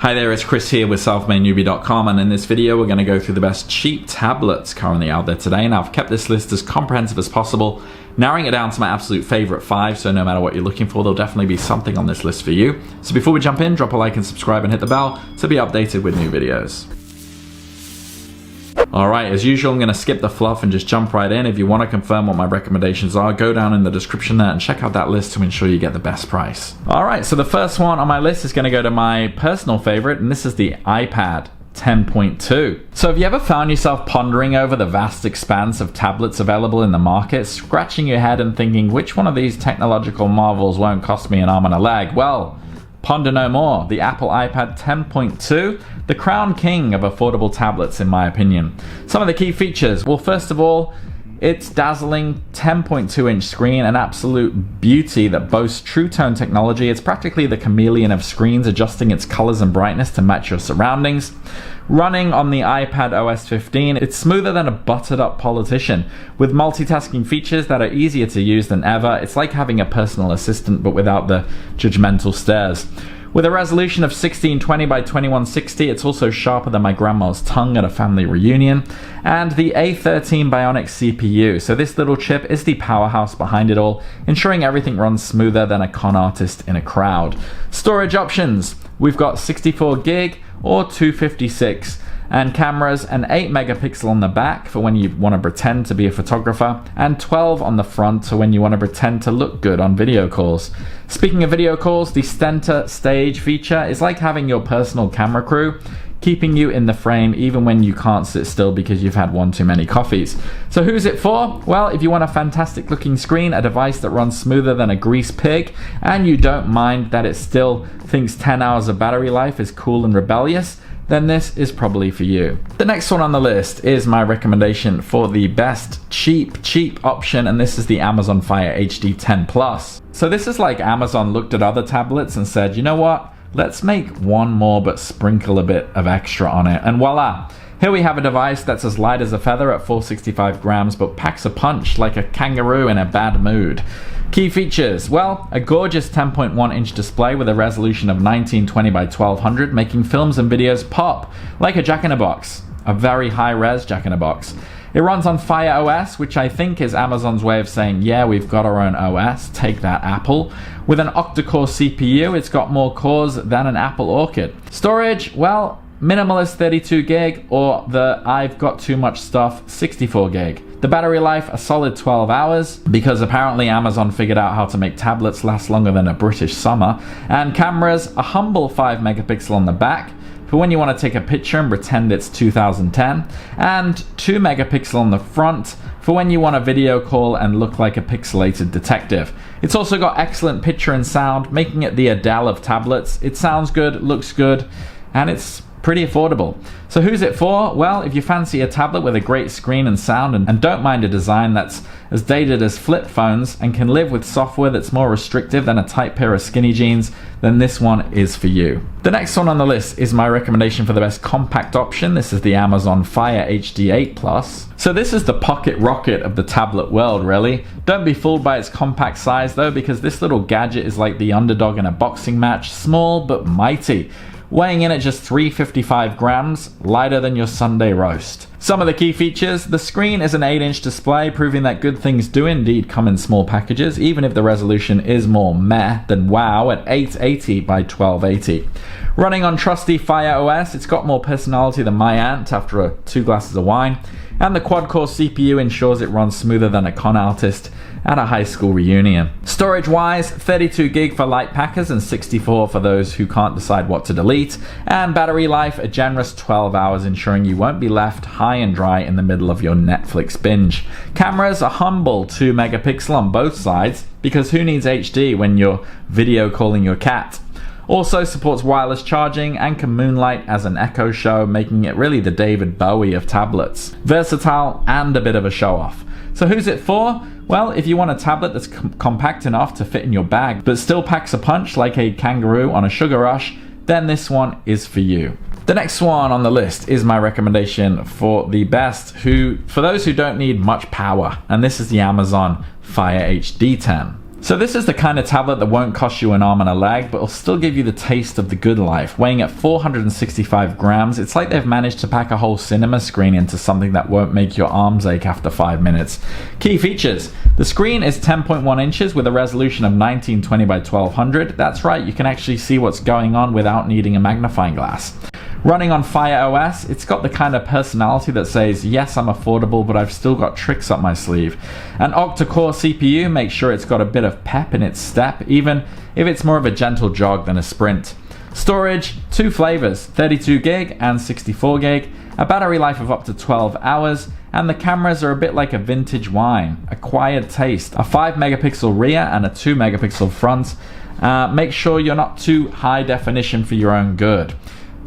Hi there, it's Chris here with selfmadenewbie.com, and in this video we're going to go through the best cheap tablets currently out there today. Now I've kept this list as comprehensive as possible, narrowing it down to my absolute favorite 5, so no matter what you're looking for, there'll definitely be something on this list for you. So before we jump in, drop a like and subscribe and hit the bell to be updated with new videos. Alright, as usual, I'm going to skip the fluff and just jump right in. If you want to confirm what my recommendations are, go down in the description there and check out that list to ensure you get the best price. Alright, so the first one on my list is going to go to my personal favorite, and this is the iPad 10.2. So have you ever found yourself pondering over the vast expanse of tablets available in the market, scratching your head and thinking, which one of these technological marvels won't cost me an arm and a leg? Well, ponder no more. The Apple iPad 10.2, the crown king of affordable tablets in my opinion. Some of the key features, well, first of all, its dazzling 10.2-inch screen, an absolute beauty that boasts True Tone technology. It's practically the chameleon of screens, adjusting its colors and brightness to match your surroundings. Running on the iPad OS 15, it's smoother than a buttered-up politician, with multitasking features that are easier to use than ever. It's like having a personal assistant, but without the judgmental stares. With a resolution of 1620 by 2160, it's also sharper than my grandma's tongue at a family reunion. And the A13 Bionic CPU. So this little chip is the powerhouse behind it all, ensuring everything runs smoother than a con artist in a crowd. Storage options. We've got 64 gig or 256. And cameras, an 8 megapixel on the back for when you want to pretend to be a photographer, and 12 on the front for when you want to pretend to look good on video calls. Speaking of video calls, the center stage feature is like having your personal camera crew, keeping you in the frame even when you can't sit still because you've had one too many coffees. So who's it for? Well, if you want a fantastic looking screen, a device that runs smoother than a grease pig, and you don't mind that it still thinks 10 hours of battery life is cool and rebellious, then this is probably for you. The next one on the list is my recommendation for the best cheap option, and this is the Amazon Fire HD 10 Plus. So this is like Amazon looked at other tablets and said, you know what, let's make one more but sprinkle a bit of extra on it, and voila. Here we have a device that's as light as a feather at 465 grams, but packs a punch like a kangaroo in a bad mood. Key features, well, a gorgeous 10.1-inch display with a resolution of 1920 by 1200, making films and videos pop like a jack-in-a-box, a very high-res jack-in-a-box. It runs on Fire OS, which I think is Amazon's way of saying, yeah, we've got our own OS, take that Apple. With an octa-core CPU, it's got more cores than an Apple Orchid. Storage, well, minimalist 32 gig or the I've got too much stuff 64 gig. The battery life, a solid 12 hours, because apparently Amazon figured out how to make tablets last longer than a British summer. And cameras, a humble 5 megapixel on the back for when you want to take a picture and pretend it's 2010, and 2 megapixel on the front for when you want a video call and look like a pixelated detective. It's also got excellent picture and sound, making it the Adele of tablets. It sounds good, looks good, and it's pretty affordable. So who's it for? Well, if you fancy a tablet with a great screen and sound and don't mind a design that's as dated as flip phones and can live with software that's more restrictive than a tight pair of skinny jeans, then this one is for you. The next one on the list is my recommendation for the best compact option. This is the Amazon Fire HD 8 Plus. So this is the pocket rocket of the tablet world, really. Don't be fooled by its compact size though, because this little gadget is like the underdog in a boxing match, small but mighty. Weighing in at just 355 grams, lighter than your Sunday roast. Some of the key features, the screen is an 8-inch display, proving that good things do indeed come in small packages, even if the resolution is more meh than wow at 880 by 1280. Running on trusty Fire OS, it's got more personality than my aunt after 2 glasses of wine, and the quad-core CPU ensures it runs smoother than a con artist at a high school reunion. Storage-wise, 32 gig for light packers and 64 for those who can't decide what to delete, and battery life, a generous 12 hours, ensuring you won't be left high and dry in the middle of your Netflix binge. Cameras, a humble 2 megapixel on both sides, because who needs HD when you're video calling your cat? Also supports wireless charging and can moonlight as an Echo Show, making it really the David Bowie of tablets. Versatile and a bit of a show-off. So who's it for? Well, if you want a tablet that's compact enough to fit in your bag, but still packs a punch like a kangaroo on a sugar rush, then this one is for you. The next one on the list is my recommendation for the best for those who don't need much power, and this is the Amazon Fire HD 10. So this is the kind of tablet that won't cost you an arm and a leg, but will still give you the taste of the good life. Weighing at 465 grams, it's like they've managed to pack a whole cinema screen into something that won't make your arms ache after 5 minutes. Key features. The screen is 10.1 inches with a resolution of 1920 by 1200. That's right, you can actually see what's going on without needing a magnifying glass. Running on Fire OS, it's got the kind of personality that says, yes, I'm affordable, but I've still got tricks up my sleeve. An octa-core CPU makes sure it's got a bit of pep in its step, even if it's more of a gentle jog than a sprint. Storage, 2 flavors, 32 gig and 64 gig, a battery life of up to 12 hours, and the cameras are a bit like a vintage wine, acquired taste. A 5 megapixel rear and a 2 megapixel front. Make sure you're not too high definition for your own good.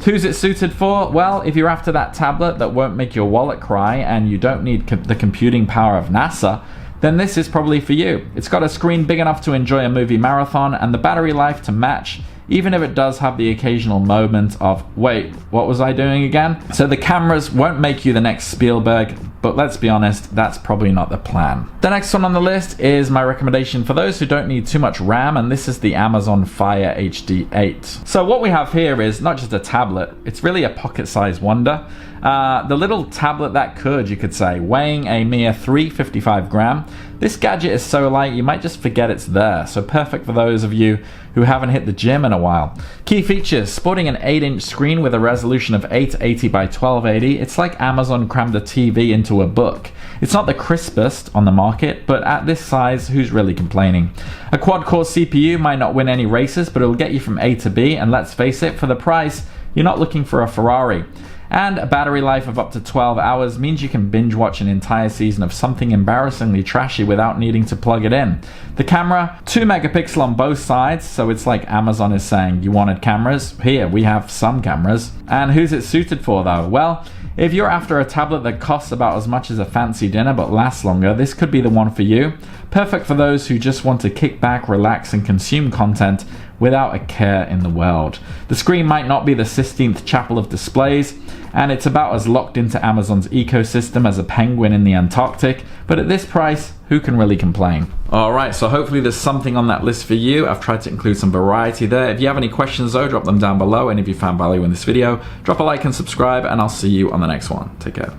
Who's it suited for? Well, if you're after that tablet that won't make your wallet cry and you don't need the computing power of NASA, then this is probably for you. It's got a screen big enough to enjoy a movie marathon and the battery life to match, even if it does have the occasional moment of, wait, what was I doing again? So the cameras won't make you the next Spielberg, but let's be honest, that's probably not the plan. The next one on the list is my recommendation for those who don't need too much RAM, and this is the Amazon Fire HD 8. So what we have here is not just a tablet, it's really a pocket-sized wonder. The little tablet that could, you could say, weighing a mere 355 gram. This gadget is so light you might just forget it's there, so perfect for those of you who haven't hit the gym in a while. Key features, sporting an 8-inch screen with a resolution of 880 by 1280. It's like Amazon crammed a TV into a book. It's not the crispest on the market, but at this size, who's really complaining? A quad-core CPU might not win any races, but it'll get you from A to B, and let's face it, for the price, you're not looking for a Ferrari. And a battery life of up to 12 hours means you can binge watch an entire season of something embarrassingly trashy without needing to plug it in. The camera, 2 megapixel on both sides, so it's like Amazon is saying, you wanted cameras? Here, we have some cameras. And who's it suited for though? Well, if you're after a tablet that costs about as much as a fancy dinner but lasts longer, this could be the one for you. Perfect for those who just want to kick back, relax, and consume content without a care in the world. The screen might not be the Sistine Chapel of displays, and it's about as locked into Amazon's ecosystem as a penguin in the Antarctic, but at this price, who can really complain? Alright, so hopefully there's something on that list for you. I've tried to include some variety there. If you have any questions though, drop them down below, and if you found value in this video, drop a like and subscribe, and I'll see you on the next one. Take care.